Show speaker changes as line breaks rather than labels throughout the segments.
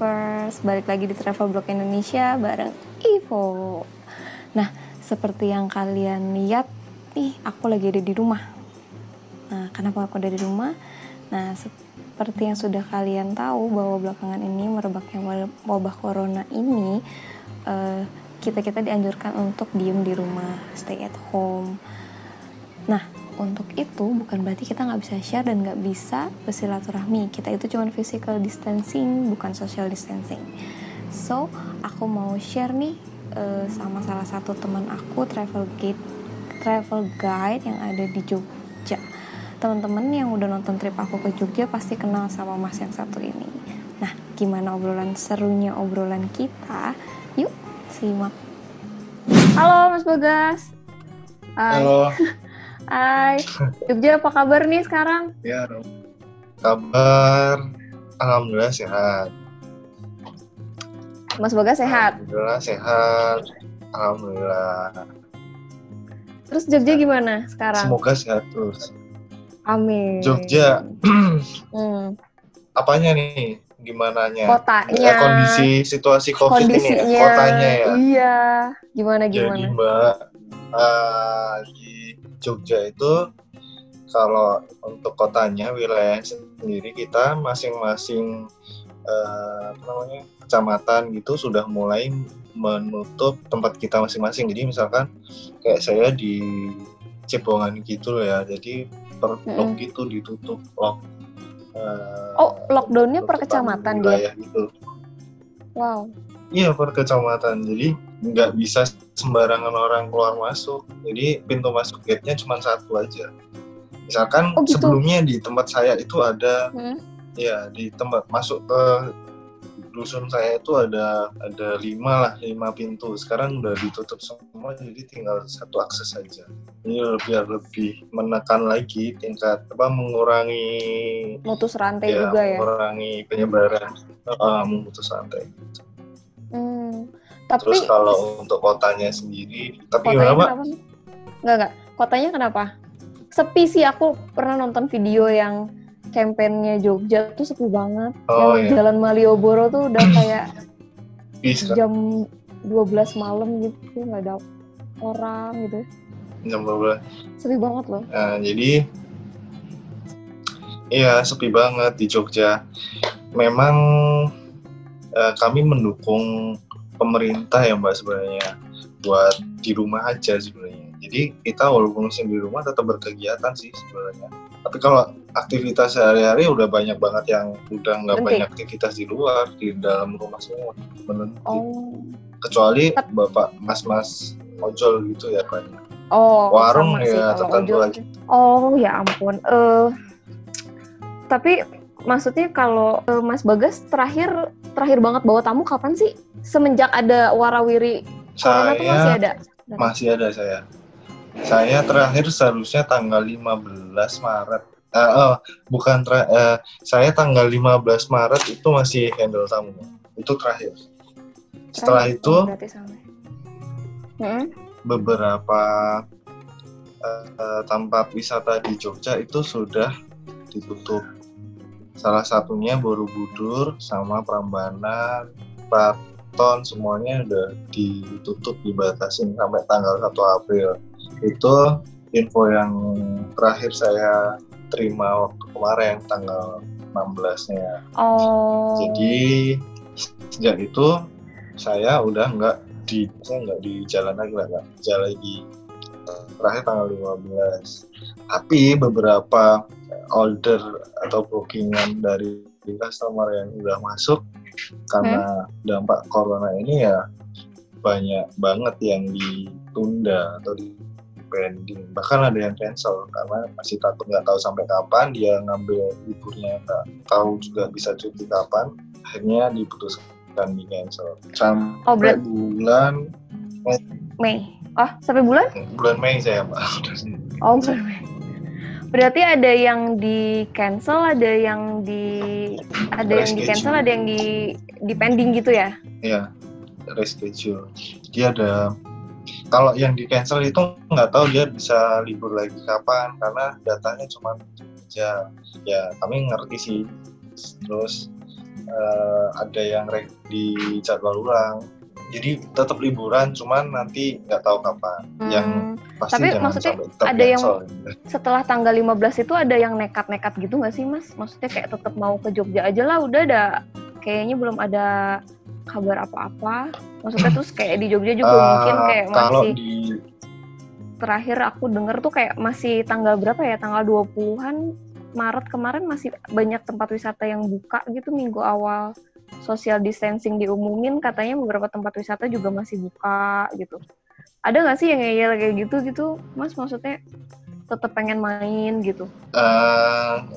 Travelers, balik lagi di Travel Blog Indonesia bareng Ivo. Nah, seperti yang kalian lihat nih, aku lagi ada di rumah. Nah, kenapa aku ada di rumah? Nah, seperti yang sudah kalian tahu bahwa belakangan ini merebaknya wabah corona ini, kita dianjurkan untuk diem di rumah, stay at home. Nah, untuk itu bukan berarti kita nggak bisa share dan nggak bisa bersilaturahmi. Kita itu cuma physical distancing, bukan social distancing. So, aku mau share nih sama salah satu teman aku, travel guide yang ada di Jogja. Teman-teman yang udah nonton trip aku ke Jogja pasti kenal sama mas yang satu ini. Nah, gimana serunya obrolan kita? Yuk, simak. Halo Mas Bagas. Hai.
Halo.
Hai, Jogja apa kabar nih sekarang?
Ya, kabar alhamdulillah sehat.
Mas Bagas sehat?
Alhamdulillah sehat. Alhamdulillah.
Terus Jogja gimana sekarang?
Semoga sehat terus.
Amin.
Jogja. Apanya nih? Gimananya?
Kotanya.
Kondisi situasi COVID ini ya? Kotanya ya?
Iya. Gimana?
Jadi Mbak, di Jogja itu kalau untuk kotanya, wilayah sendiri kita masing-masing kecamatan gitu sudah mulai menutup tempat kita masing-masing. Jadi misalkan kayak saya di Cepongan gitu loh ya, jadi per blok gitu ditutup
lockdownnya per kecamatan dia?
Gitu.
Wow.
Iya, per kecamatan. Jadi nggak bisa sembarangan orang keluar masuk. Jadi pintu masuk gate-nya cuma satu aja. Misalkan
gitu?
Sebelumnya di tempat saya itu ada, ya di tempat masuk ke dusun saya itu ada 5 pintu. Sekarang udah ditutup semua, jadi tinggal satu akses saja. Ini biar lebih menekan lagi tingkat mengurangi
mutus rantai juga ya.
Mengurangi penyebaran, memutus rantai.
Tapi
terus kalau untuk kotanya sendiri, tapi
kotanya
gimana, Pak?
Enggak. Kotanya kenapa? Sepi sih, aku pernah nonton video yang kampanye Jogja tuh sepi banget. Jalan Malioboro tuh udah kayak jam 12 malam gitu, nggak ada orang gitu.
Jam 12.
Sepi banget loh.
Nah, jadi iya sepi banget di Jogja. Memang kami mendukung pemerintah ya Mbak sebenarnya buat di rumah aja sebenarnya. Jadi kita walaupun di rumah tetap berkegiatan sih sebenarnya. Tapi kalau aktivitas sehari-hari udah banyak banget yang udah nggak banyak aktivitas di luar, di dalam rumah semua menentik. Kecuali bapak mas-mas ojol gitu ya banyak. Warung ya tertentu lagi.
Oh ya ampun. Tapi maksudnya kalau Mas Bagas terakhir banget bawa tamu kapan sih? Semenjak ada warawiri corona tuh masih ada?
Masih ada saya. Saya terakhir seharusnya tanggal 15 Maret. Saya tanggal 15 Maret itu masih handle tamu. Itu terakhir. Setelah itu beberapa tempat wisata di Jogja itu sudah ditutup. Salah satunya Borobudur sama Prambanan, Kraton, semuanya udah ditutup, dibatasin sampai tanggal 1 April. Itu info yang terakhir saya terima waktu kemarin, tanggal 16-nya. Jadi sejak itu saya udah nggak di jalan lagi. Terakhir tanggal 15. Tapi beberapa order atau bookingan dari customer yang udah masuk karena dampak corona ini ya banyak banget yang ditunda atau di pending, bahkan ada yang cancel karena masih takut nggak tahu sampai kapan dia ngambil liburnya, nggak tahu juga bisa cuti kapan, akhirnya diputuskan di cancel sampai bulan
Mei. Sampai bulan
Mei saya Mbak.
Bulan Mei. Berarti ada yang di cancel, ada yang di cancel, ada yang di pending gitu ya?
Iya, reschedule. Dia ada, kalau yang di cancel itu nggak tahu dia bisa libur lagi kapan karena datanya cuma aja. Ya kami ngerti sih. Terus ada yang di jadwal ulang. Jadi tetap liburan, cuman nanti nggak tahu kapan. Yang pasti
tapi
jangan
maksudnya
sampai
ada yang
tercancel.
setelah tanggal 15 itu ada yang nekat-nekat gitu nggak sih Mas? Maksudnya kayak tetap mau ke Jogja aja lah, udah ada kayaknya belum ada kabar apa-apa. Maksudnya terus kayak di Jogja juga mungkin kayak masih terakhir aku denger tuh kayak masih tanggal berapa ya, tanggal 20-an Maret kemarin masih banyak tempat wisata yang buka gitu minggu awal. Social distancing diumumin, katanya beberapa tempat wisata juga masih buka gitu. Ada nggak sih yang ngeyel kayak gitu Mas? Maksudnya tetap pengen main gitu?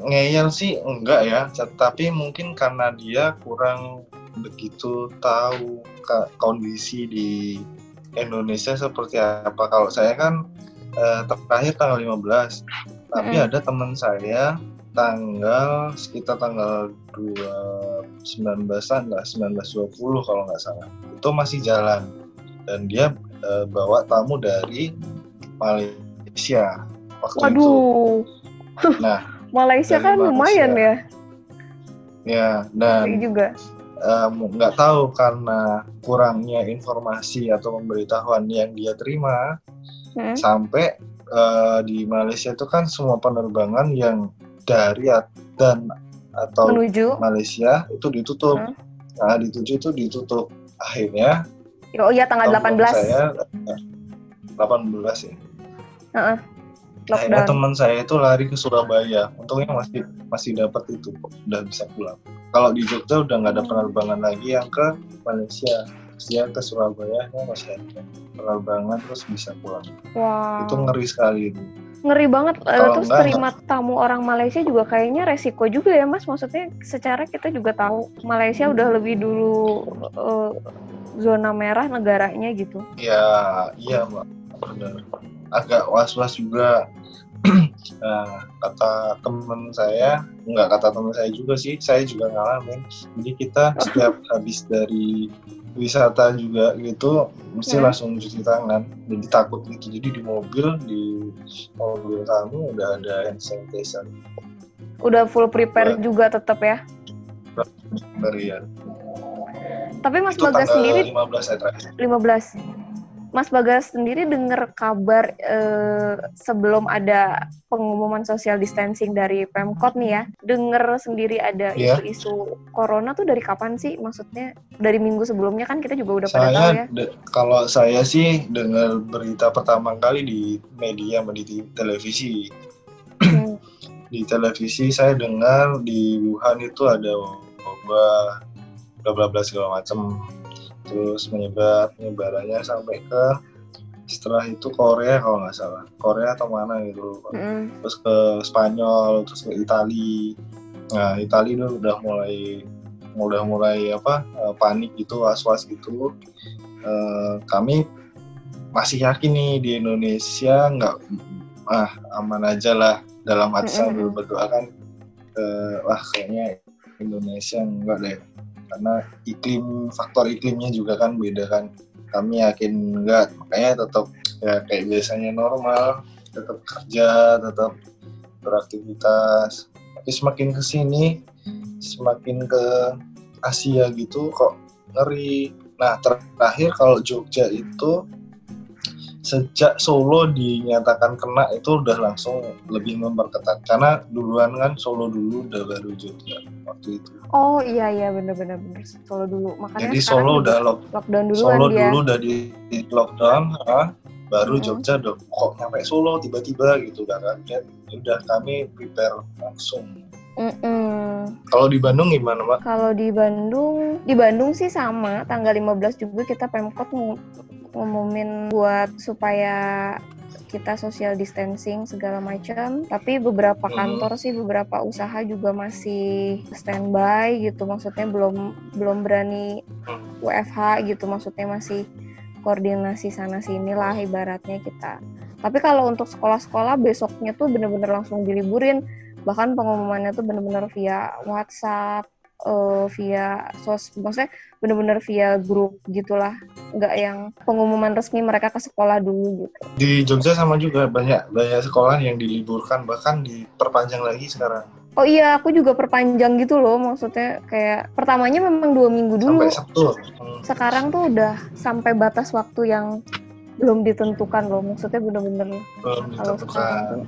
Ngeyel sih enggak ya, tapi mungkin karena dia kurang begitu tahu kondisi di Indonesia seperti apa. Kalau saya kan terakhir tanggal 15, tapi ada teman saya sekitar tanggal 19-an lah, 19-20 kalau nggak salah, itu masih jalan, dan dia bawa tamu dari Malaysia waktu itu. Nah,
Malaysia kan lumayan ya.
Ya, dan juga nggak tahu karena kurangnya informasi atau pemberitahuan yang dia terima, sampai di Malaysia itu kan semua penerbangan yang dari dan atau menuju Malaysia itu ditutup. Nah, di 7 itu ditutup. Akhirnya
tanggal 18.
Saya 18 ya. Akhirnya teman saya itu lari ke Surabaya. Untungnya masih dapat itu, udah bisa pulang. Kalau di Jogja udah nggak ada penerbangan lagi yang ke Malaysia. Dia ke Surabaya, masih ada penerbangan terus bisa pulang.
Wow.
Itu ngeri sekali itu.
Ngeri banget. Terus terima tamu orang Malaysia juga kayaknya resiko juga ya Mas. Maksudnya secara kita juga tahu Malaysia udah lebih dulu zona merah negaranya gitu.
Ya, iya Mbak. Benar. Agak was-was juga. Kata teman saya, enggak kata teman saya juga sih, saya juga ngalamin. Jadi kita setiap habis dari wisata juga gitu mesti langsung cuci tangan, jadi takut gitu. Jadi di mobil kami udah ada hand sanitizer,
udah full prepare juga tetap ya.
Ya.
Tapi Mas
itu
Bagas sendiri
15 saya terakhir.
15 Mas Bagas sendiri dengar kabar sebelum ada pengumuman social distancing dari Pemkot nih ya, dengar sendiri ada isu-isu corona tuh dari kapan sih? Maksudnya dari minggu sebelumnya kan kita juga udah pada tahu ya.
Kalau saya sih dengar berita pertama kali di media, di televisi. Di televisi saya dengar di Wuhan itu ada wabah, bla bla segala macam. Terus penyebarannya sampai ke setelah itu Korea kalau nggak salah, Korea atau mana gitu, terus ke Spanyol, terus ke Italia. Nah, Italia itu udah mulai panik gitu, was-was gitu. Kami masih yakin nih di Indonesia nggak aman aja lah, dalam hati sambil berdoa kan, kayaknya Indonesia enggak deh. Karena faktor iklimnya juga kan beda kan. Kami yakin enggak, makanya tetap ya kayak biasanya normal, tetap kerja, tetap beraktivitas. Tapi semakin kesini, semakin ke Asia gitu kok ngeri. Nah, terakhir kalau Jogja itu sejak Solo dinyatakan kena itu udah langsung lebih memperketat, karena duluan kan Solo dulu, udah baru Jogja waktu itu.
Oh iya benar Solo dulu. Makanya
jadi Solo udah
lockdown duluan.
Solo dulu udah di lockdown, baru Jogja kok nyampe Solo tiba-tiba gitu kan. Udah kami prepare langsung. Kalau di Bandung gimana, Mbak?
Kalau di Bandung sih sama, tanggal 15 juga kita Pemkot ngumumin buat supaya kita social distancing segala macam. Tapi beberapa kantor sih, beberapa usaha juga masih standby gitu. Maksudnya belum berani WFH gitu. Maksudnya masih koordinasi sana sini lah ibaratnya kita. Tapi kalau untuk sekolah-sekolah besoknya tuh bener-bener langsung diliburin. Bahkan pengumumannya tuh bener-bener via WhatsApp, via maksudnya bener-bener via grup gitulah, nggak yang pengumuman resmi mereka ke sekolah dulu gitu.
Di Jogja sama juga, banyak sekolah yang diliburkan, bahkan diperpanjang lagi sekarang.
Oh iya, aku juga perpanjang gitu loh, maksudnya kayak pertamanya memang 2 minggu dulu.
Sampai Sabtu.
Sekarang tuh udah sampai batas waktu yang belum ditentukan loh, maksudnya bener-bener
Belum
kalau sekarang
ditentukan
tuh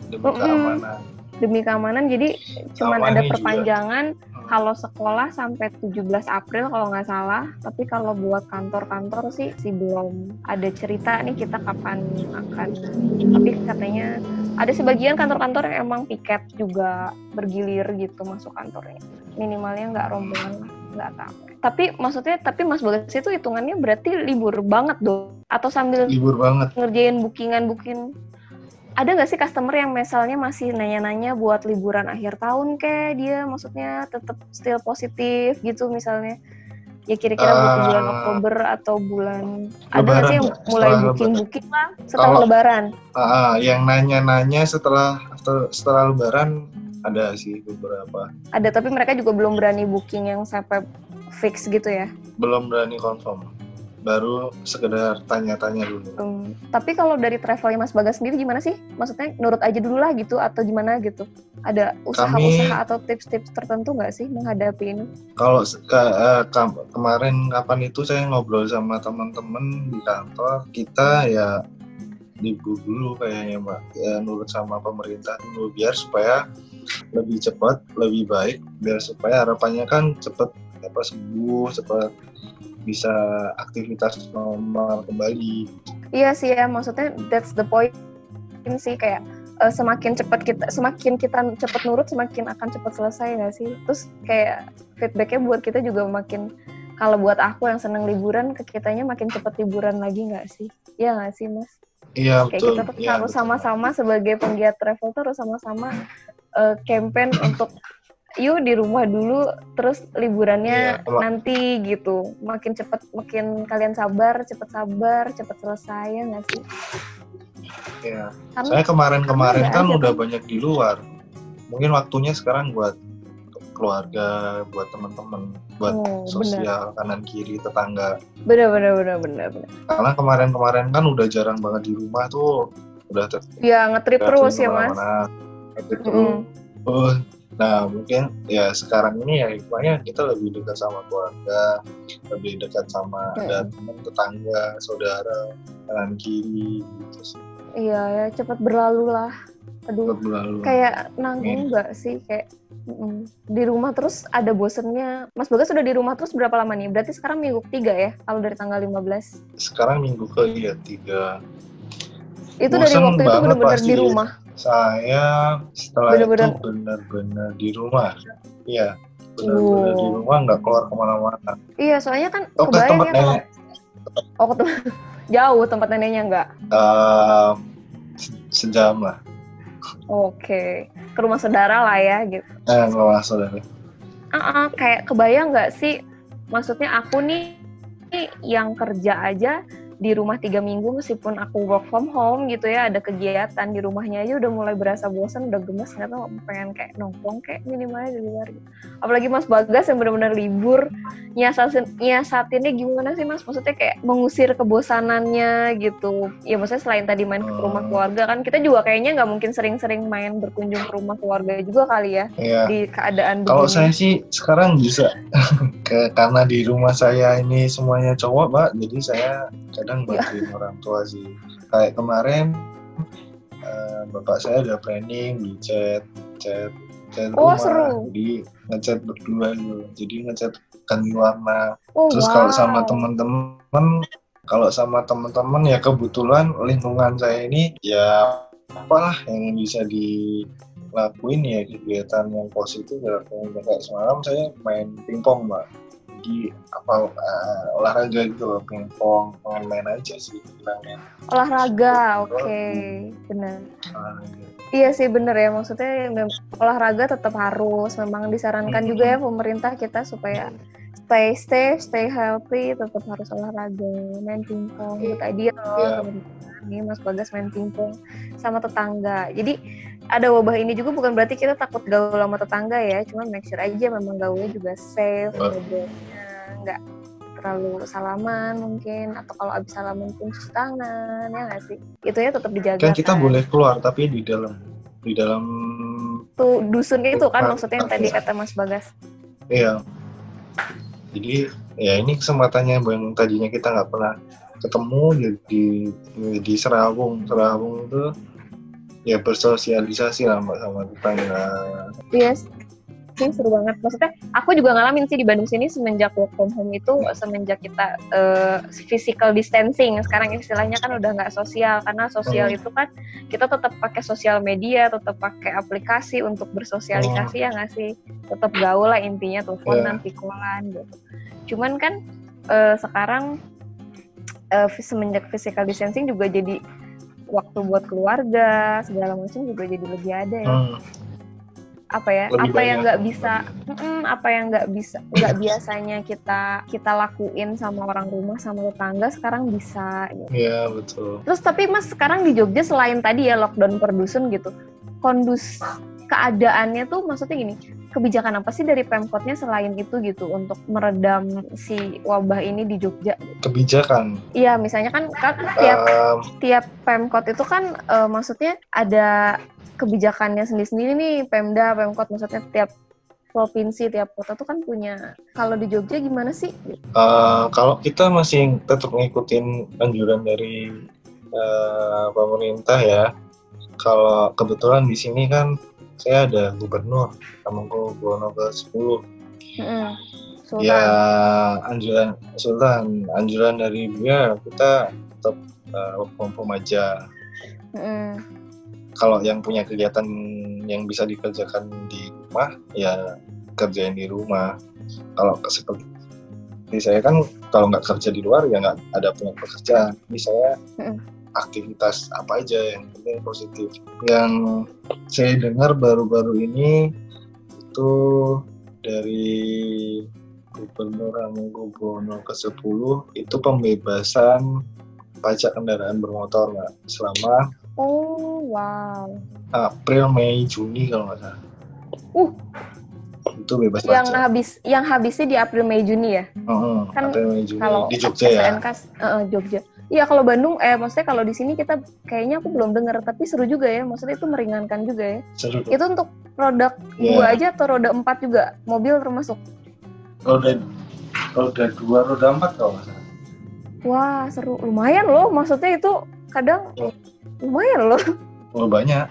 demi keamanan.
demi keamanan, jadi cuman
Sama
ada
ini juga.
perpanjangan kalau sekolah sampai 17 April kalau nggak salah, tapi kalau buat kantor-kantor sih belum ada cerita nih kita kapan akan, tapi katanya ada sebagian kantor-kantor yang emang piket juga bergilir gitu masuk kantornya, minimalnya nggak rombongan lah, nggak tahu. Tapi maksudnya, Mas Bagas itu hitungannya berarti libur banget dong? Atau sambil
Libur banget.
ngerjain booking? Ada nggak sih customer yang misalnya masih nanya-nanya buat liburan akhir tahun kayak dia maksudnya tetap still positif gitu misalnya? Ya kira-kira buat bulan Oktober atau bulan... Ada nggak sih yang mulai booking lah setelah Lebaran?
Yang nanya-nanya setelah Lebaran ada sih beberapa.
Ada, tapi mereka juga belum berani booking yang sampai fix gitu ya? Belum
berani confirm. Baru sekedar tanya-tanya dulu.
Tapi kalau dari travelnya Mas Bagas sendiri gimana sih? Maksudnya nurut aja dulu lah gitu atau gimana gitu? Ada usaha-usaha atau tips-tips tertentu nggak sih menghadapi ini?
Kalau kemarin kapan itu saya ngobrol sama teman-teman di kantor, kita ya libur dulu kayaknya Mbak, ya, nurut sama pemerintah dulu biar supaya lebih cepat, lebih baik, biar supaya harapannya kan cepat sembuh, cepat bisa aktivitas normal kembali.
Iya sih ya, maksudnya that's the point sih, kayak semakin kita cepat nurut, semakin akan cepat selesai nggak sih? Terus kayak feedbacknya buat kita juga makin, kalau buat aku yang seneng liburan, ke kitanya makin cepat liburan lagi nggak sih? Iya nggak sih Mas?
Iya betul.
Kayak kita tuh harus sama-sama sebagai penggiat travel tuh harus sama-sama campaign untuk yuk di rumah dulu, terus liburannya nanti gitu. Makin cepat, makin kalian cepat selesai ya nggak sih?
Iya. Saya kemarin kan udah banyak di luar. Mungkin waktunya sekarang buat keluarga, buat teman-teman, buat sosial, kanan kiri, tetangga.
Benar.
Karena kemarin kan udah jarang banget di rumah tuh, udah
ngetrip terus ya Mas.
Ngetrip terus. Nah mungkin ya sekarang ini ya hikmahnya kita lebih dekat sama keluarga, lebih dekat sama teman, tetangga, saudara, kanan kiri gitu sih.
Iya ya, cepat berlalu lah. Aduh, kayak nanggung nggak sih kayak di rumah terus ada bosennya. Mas Bagas sudah di rumah terus berapa lama nih? Berarti sekarang minggu 3 ya, kalau dari tanggal 15?
Sekarang minggu ke 3.
Itu dari waktu itu benar-benar di rumah?
Saya setelah itu benar-benar di rumah. Iya, benar-benar di rumah, nggak keluar kemana-mana.
Iya, soalnya kan kebayang ya kalau... Jauh tempat neneknya nggak?
Sejam lah.
Oke. Ke rumah saudara lah ya gitu.
Ke rumah saudara.
Kayak kebayang nggak sih? Maksudnya aku nih yang kerja aja di rumah 3 minggu, meskipun aku work from home gitu ya, ada kegiatan di rumahnya aja udah mulai berasa bosan, udah gemes, nggak tahu, pengen kayak nongkrong kayak minimalnya di luar gitu. Apalagi Mas Bagas yang benar-benar libur, nyiasatinnya gimana sih Mas? Maksudnya kayak mengusir kebosanannya gitu. Ya maksudnya selain tadi main ke rumah keluarga, kan kita juga kayaknya nggak mungkin sering-sering main berkunjung ke rumah keluarga juga kali ya, di keadaan begini.
Kalau saya sih sekarang bisa, karena di rumah saya ini semuanya cowok Mbak, jadi saya kadang bantuin orang tua sih. Kayak kemarin bapak saya ada planning di chat rumah,
seru.
Jadi ngechat berdua gitu. Jadi ngechat ganti warna. Terus kalau sama teman-teman ya kebetulan lingkungan saya ini ya apalah yang bisa dilakuin ya kegiatan yang positif ya. Kayak semalam saya main pingpong Mbak. Jadi olahraga gitu loh, pingpong, main aja sih bilangnya.
Olahraga, oke. Benar. Iya sih benar ya, maksudnya olahraga tetap harus, memang disarankan juga ya pemerintah kita supaya stay healthy, tetap harus olahraga, main pingpong gitu tadi loh. Nih Mas Bagas main pingpong sama tetangga. Jadi ada wabah ini juga bukan berarti kita takut gaul sama tetangga ya, cuma make sure aja memang gaulnya juga safe, nggak terlalu salaman mungkin, atau kalau abis salaman pun cuci tangan, ya nggak sih? Itu ya tetap dijaga.
Kan kita boleh keluar tapi di dalam
satu dusun itu kan maksudnya yang tadi kata Mas Bagas.
Iya. Jadi ya ini kesempatannya yang tadinya kita nggak pernah ketemu di Serawung itu ya bersosialisasi lah Mbak sama tetangga.
Yes. Sih seru banget. Maksudnya aku juga ngalamin sih di Bandung sini semenjak work from home itu, semenjak kita physical distancing. Sekarang istilahnya kan udah nggak sosial, karena sosial itu kan kita tetap pakai sosial media, tetap pakai aplikasi untuk bersosialisasi ya nggak sih? Tetap gaul lah intinya, teleponan, pikolan gitu. Cuman kan sekarang semenjak physical distancing juga jadi waktu buat keluarga segala macam juga jadi lebih ada ya. Apa yang nggak biasanya kita lakuin sama orang rumah sama tetangga sekarang bisa gitu.
Iya betul.
Terus tapi Mas sekarang di Jogja selain tadi ya lockdown per dusun gitu, keadaannya tuh maksudnya gini, kebijakan apa sih dari Pemkotnya selain itu gitu untuk meredam si wabah ini di Jogja?
Kebijakan?
Iya misalnya kan tiap Pemkot itu kan maksudnya ada kebijakannya sendiri-sendiri nih, Pemda, Pemkot, maksudnya tiap provinsi, tiap kota tuh kan punya. Kalau di Jogja gimana sih?
Kalau kita masih tetap ngikutin anjuran dari pemerintah ya. Kalau kebetulan di sini kan saya ada gubernur, Hamengkubuwono ke-10.
Sultan.
Ya anjuran dari dia kita tetap work from home aja. Kalau yang punya kegiatan yang bisa dikerjakan di rumah, ya kerjain di rumah. Kalau seperti saya kan, kalau nggak kerja di luar, ya nggak ada punya pekerjaan. Jadi saya aktivitas apa aja yang penting positif. Yang saya dengar baru-baru ini itu dari Gubernur Hamengkubuwono ke-10 itu pembebasan pajak kendaraan bermotor Mbak, selama April, Mei, Juni kalau nggak salah. Itu bebas pajak.
Yang habisnya di April, Mei, Juni ya? Kan
April, Mei, Juni
kalau
di Jogja
SNK, ya? Jogja. Iya kalau Bandung, maksudnya kalau di sini kita kayaknya aku belum dengar, tapi seru juga ya. Maksudnya itu meringankan juga ya.
Seru.
Itu untuk roda 2 aja atau roda 4 juga? Mobil termasuk?
Roda 2, roda 4 kalau nggak salah.
Wah seru, lumayan loh. Maksudnya itu kadang lumayan loh.
Banyak.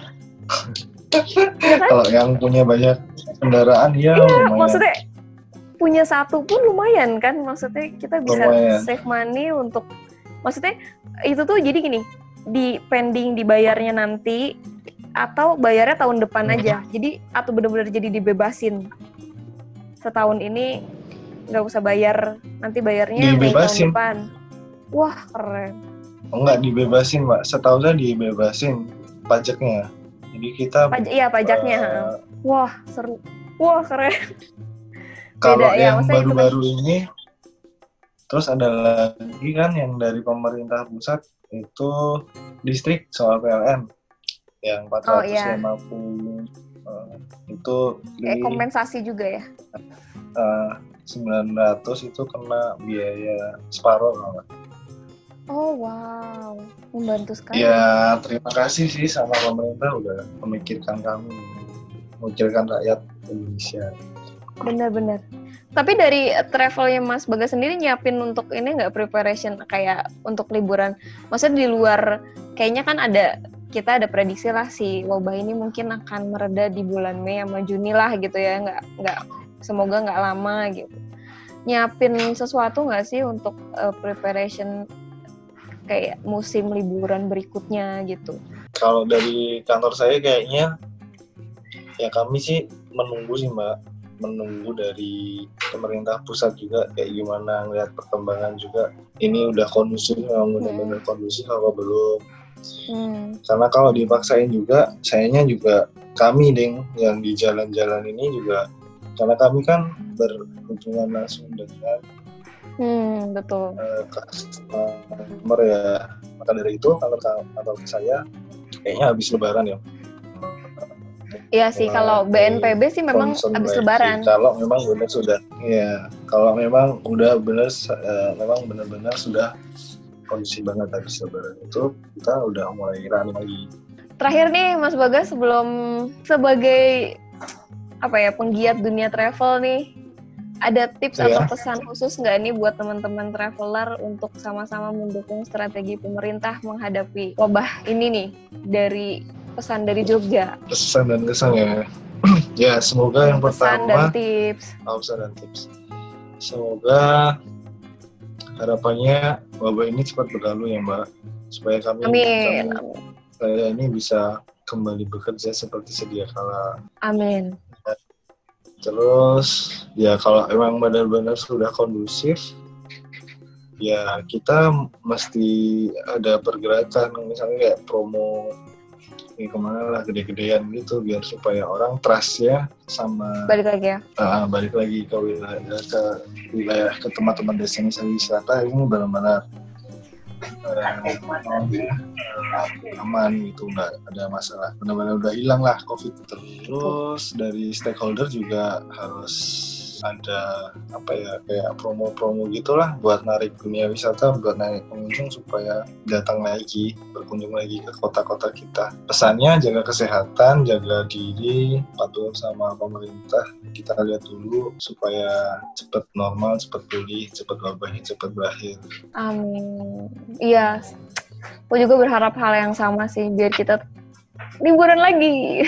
Ya kan? Kalau yang punya banyak kendaraan ya lumayan.
Maksudnya punya satu pun lumayan kan. Maksudnya kita bisa save money untuk, maksudnya itu tuh jadi gini, pending dibayarnya nanti atau bayarnya tahun depan aja. Jadi atau benar-benar jadi dibebasin. Setahun ini nggak usah bayar, nanti bayarnya Mei tahun depan. Wah keren.
Enggak dibebasin Mbak, setahu saya dibebasin pajaknya. Jadi kita
pajaknya. Wah seru, wah keren.
Kalau yang baru-baru ini, terus ada lagi kan yang dari pemerintah pusat itu distrik soal PLN yang 450 itu
kompensasi juga ya.
900 itu kena biaya separuh kalau.
Oh wow, membantu sekali.
Ya terima kasih sih sama pemerintah udah memikirkan kami, memikirkan rakyat Indonesia.
Benar-benar. Tapi dari travelnya Mas Bagas sendiri nyiapin untuk ini nggak preparation kayak untuk liburan? Maksudnya di luar, kayaknya kan kita ada prediksi lah si wabah ini mungkin akan mereda di bulan Mei sama Juni lah gitu ya, semoga nggak lama gitu. Nyiapin sesuatu nggak sih untuk preparation kayak musim liburan berikutnya gitu?
Kalau dari kantor saya kayaknya ya kami sih menunggu sih Mbak, menunggu dari pemerintah pusat juga kayak gimana, ngeliat perkembangan juga ini udah kondusif, memang benar-benar kondusif apa belum. Karena kalau dipaksain juga sayangnya juga kami yang di jalan-jalan ini juga, karena kami kan berhubungan langsung dengan
betul.
Customer ya, maka dari itu kantor saya kayaknya habis lebaran ya.
Iya sih, kalau BNPB sih memang habis lebaran.
Kalau memang benar sudah, ya kalau memang udah benar, memang benar-benar sudah kondisi banget habis lebaran itu kita udah mulai running lagi.
Terakhir nih Mas Bagas, sebelum sebagai penggiat dunia travel nih, ada tips atau pesan khusus nggak nih buat teman-teman traveler untuk sama-sama mendukung strategi pemerintah menghadapi wabah ini nih, dari pesan dari Jogja?
Pesan dan kesan ya. Ya, semoga yang
pesan
pertama
dan tips.
Pesan dan tips. Semoga harapannya wabah ini cepat berlalu ya Mbak, supaya saya ini bisa kembali bekerja seperti sedia kala.
Amin.
Terus ya kalau emang benar-benar sudah kondusif, ya kita mesti ada pergerakan, misalnya kayak promo kemana lah, gede-gedean gitu, biar supaya orang trust ya sama
balik lagi
ke wilayah ke teman-teman destinasi wisata ini benar-benar aman gitu, nggak ada masalah, benar-benar udah hilang lah COVID itu. Terus dari stakeholder juga harus ada kayak promo-promo gitulah buat narik dunia wisata, buat narik pengunjung supaya datang lagi, berkunjung lagi ke kota-kota kita. Pesannya jaga kesehatan, jaga diri, patuh sama pemerintah. Kita lihat dulu supaya cepat normal, cepat pulih, cepat wabahnya cepat berakhir.
Amin. Iya, aku juga berharap hal yang sama sih, biar kita liburan lagi.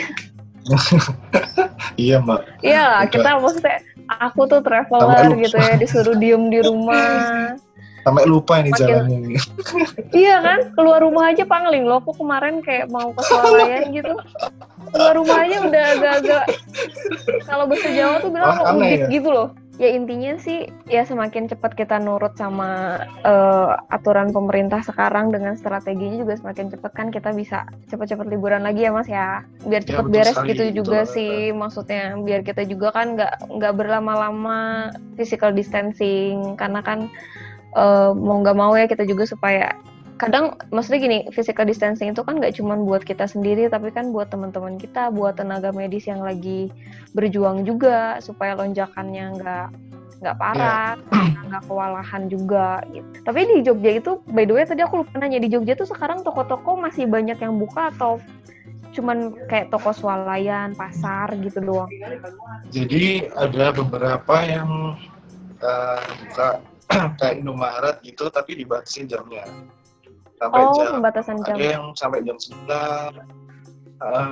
Iya Mbak.
Iya lah, kita maksudnya aku tuh traveler gitu ya, disuruh diem di rumah.
Sampai lupa ini jalannya.
Iya kan, keluar rumah aja pangling loh. Aku kemarin kayak mau ke Swalayan gitu. Keluar rumah aja udah agak-agak, kalau bahasa Jawa tuh bilang udik ya? Gitu loh. Ya intinya sih, ya semakin cepat kita nurut sama aturan pemerintah sekarang dengan strateginya juga semakin cepat kan kita bisa cepat-cepat liburan lagi ya Mas ya. Biar cepat beres gitu juga sih maksudnya. Biar kita juga kan nggak berlama-lama physical distancing, karena kan mau nggak mau ya kita juga supaya kadang maksudnya gini, physical distancing itu kan nggak cuma buat kita sendiri, tapi kan buat teman-teman kita, buat tenaga medis yang lagi berjuang juga supaya lonjakannya nggak parah, nggak kewalahan juga gitu. Tapi di Jogja itu, by the way tadi aku lupa nanya, di Jogja tuh sekarang toko-toko masih banyak yang buka atau cuman kayak toko swalayan, pasar gitu doang?
Jadi ada beberapa yang buka kayak Indomaret gitu, tapi dibatasi jamnya.
Pembatasan jam.
Ada yang sampai jam 9,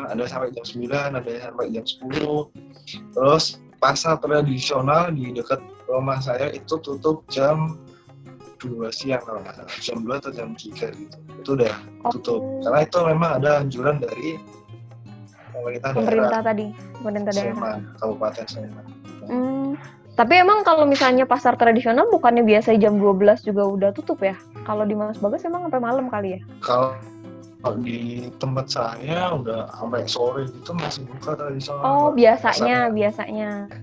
ada sampai jam 9, ada yang sampai jam 10. Terus pasar tradisional di dekat rumah saya itu tutup jam 2 siang kalau nggak salah, jam 2 atau jam 3 gitu. Itu udah tutup. Karena itu memang ada anjuran dari pemerintah daerah. Kabupaten Sleman.
Tapi emang kalau misalnya pasar tradisional bukannya biasa jam 12 juga udah tutup ya? Kalau di Mas Bagas emang sampai malam kali ya?
Kalau di tempat saya udah sampai sore gitu masih buka tradisional.
Oh, biasanya.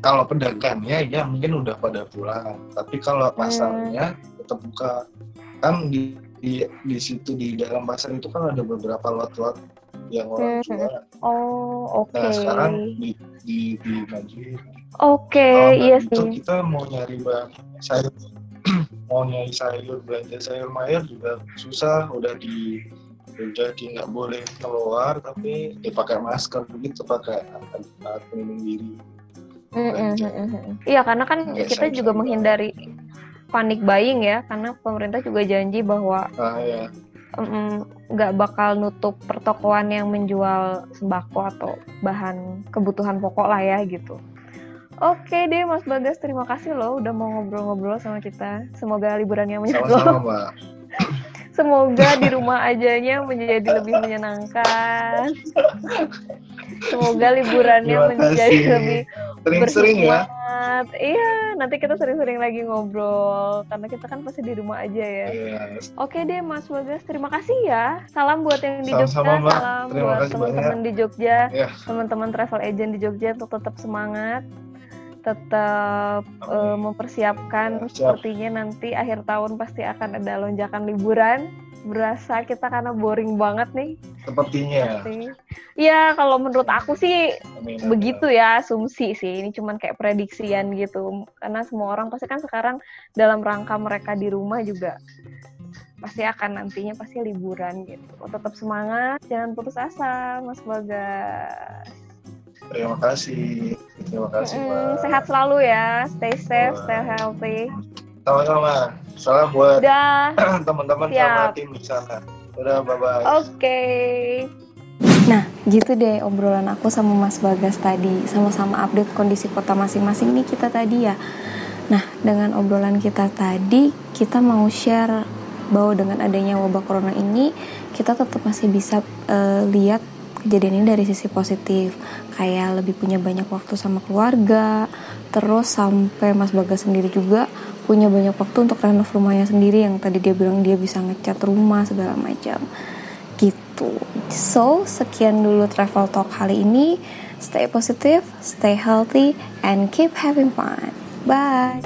Kalau pedagangnya ya mungkin udah pada pulang. Tapi kalau pasarnya tetap buka. Kan di situ di dalam pasar itu kan ada beberapa lot-lot yang orang jual.
Oh, oke.
Nah, sekarang di Mandiri.
Oke, iya sih.
Kita mau nyari sayur, belanja sayur mayur juga susah, udah jadi nggak boleh keluar, tapi pakai masker begitu, pakai alat pelindung diri.
Iya, karena kan kita juga menghindari panic buying ya, karena pemerintah juga janji bahwa nggak bakal nutup pertokoan yang menjual sembako atau bahan kebutuhan pokok lah ya gitu. Oke deh Mas Bagas, terima kasih loh udah mau ngobrol-ngobrol sama kita. Semoga liburannya menyenangkan.
Sama-sama Mbak.
Semoga di rumah ajanya menjadi lebih menyenangkan. Semoga liburannya menjadi lebih
sering-sering ya.
Iya, nanti kita sering-sering lagi ngobrol karena kita kan pasti di rumah aja ya.
Yes.
Oke deh Mas Bagas, terima kasih ya. Salam buat yang di Jogja,
salam
buat teman-teman di Jogja,
yeah.
Teman-teman travel agent di Jogja untuk tetap semangat, tetap mempersiapkan. Sepertinya nanti akhir tahun pasti akan ada lonjakan liburan. Berasa kita karena boring banget nih.
Sepertinya.
Ya kalau menurut aku sih begitu ya, asumsi sih. Ini cuman kayak prediksian gitu. Karena semua orang pasti kan sekarang dalam rangka mereka di rumah juga pasti akan nantinya pasti liburan gitu. Tetap semangat, jangan putus asa, Mas Bagas.
Terima kasih Mbak.
Sehat selalu ya, stay safe, stay healthy.
Sama-sama. Salam buat
Udah.
teman-teman sama tim di sana. Udah, bye-bye.
Oke. Nah, gitu deh obrolan aku sama Mas Bagas tadi. Sama-sama update kondisi kota masing-masing nih kita tadi ya. Nah, dengan obrolan kita tadi, kita mau share bahwa dengan adanya wabah corona ini, kita tetap masih bisa lihat kejadian ini dari sisi positif. Kayak lebih punya banyak waktu sama keluarga, terus sampai Mas Bagas sendiri juga punya banyak waktu untuk renov rumahnya sendiri, yang tadi dia bilang dia bisa ngecat rumah segala macam gitu. So, sekian dulu travel talk kali ini. Stay positive, stay healthy, and keep having fun. Bye.